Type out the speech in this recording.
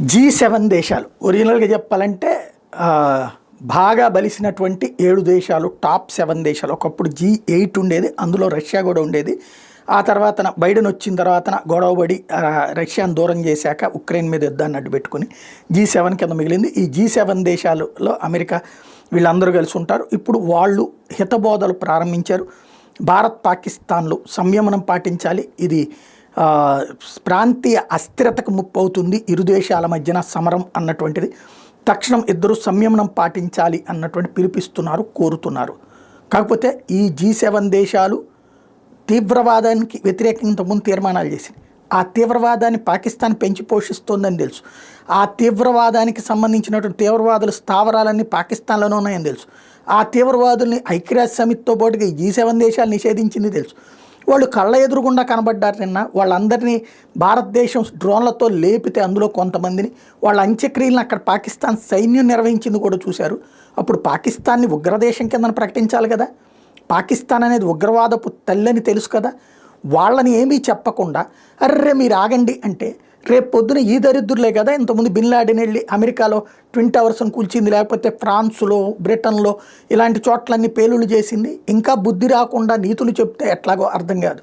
G7 దేశాలు ఒరిజినల్గా చెప్పాలంటే బాగా బలిసినటువంటి 7 దేశాలు, టాప్ 7 దేశాలు. ఒకప్పుడు G8 ఉండేది, అందులో రష్యా కూడా ఉండేది. ఆ తర్వాత బైడెన్ వచ్చిన తర్వాత గొడవపడి రష్యాను దూరం చేశాక ఉక్రెయిన్ మీద యుద్ధాన్ని అడ్డు పెట్టుకుని G7 కింద మిగిలింది. ఈ G7 దేశాలలో అమెరికా వీళ్ళందరూ కలిసి ఉంటారు. ఇప్పుడు వాళ్ళు హితబోధలు ప్రారంభించారు. భారత్ పాకిస్తాన్లు సంయమనం పాటించాలి, ఇది ప్రాంతీయ అస్థిరతకు ముప్పు అవుతుంది, ఇరు దేశాల మధ్యన సమరం అన్నటువంటిది, తక్షణం ఇద్దరు సంయమనం పాటించాలి అన్నటువంటి పిలిపిస్తున్నారు, కోరుతున్నారు. కాకపోతే ఈ G7 దేశాలు తీవ్రవాదానికి వ్యతిరేకంగా ముందు తీర్మానాలు చేసింది. ఆ తీవ్రవాదాన్ని పాకిస్తాన్ పెంచి పోషిస్తోందని తెలుసు. ఆ తీవ్రవాదానికి సంబంధించినటువంటి తీవ్రవాదుల స్థావరాలన్నీ పాకిస్తాన్లోనే ఉన్నాయని తెలుసు. ఆ తీవ్రవాదుల్ని ఐక్యరాజ్య సమితితో పాటుగా ఈ G7 దేశాలు నిషేధించింది తెలుసు. వాళ్ళు కళ్ళ ఎదురుగుండా కనబడ్డారు. నిన్న వాళ్ళందరినీ భారతదేశం డ్రోన్లతో లేపితే అందులో కొంతమందిని వాళ్ళ అంత్యక్రియలను అక్కడ పాకిస్తాన్ సైన్యం నిర్వహించింది కూడా చూశారు. అప్పుడు పాకిస్తాన్ని ఉగ్రదేశం కింద ప్రకటించాలి కదా. పాకిస్తాన్ అనేది ఉగ్రవాదపు తల్లని తెలుసు కదా. వాళ్ళని ఏమీ చెప్పకుండా అర్రే మీరు ఆగండి అంటే రేపు పొద్దున ఈ దరిద్రులే కదా ఇంతకుముందు బిన్ లాడెన్ వెళ్ళి అమెరికాలో ట్విన్ టవర్స్ను కూల్చింది, లేకపోతే ఫ్రాన్స్లో, బ్రిటన్లో ఇలాంటి చోట్లన్నీ పేలుళ్ళు చేసింది. ఇంకా బుద్ధి రాకుండా నీతులు చెప్తే ఎట్లాగో అర్థం కాదు.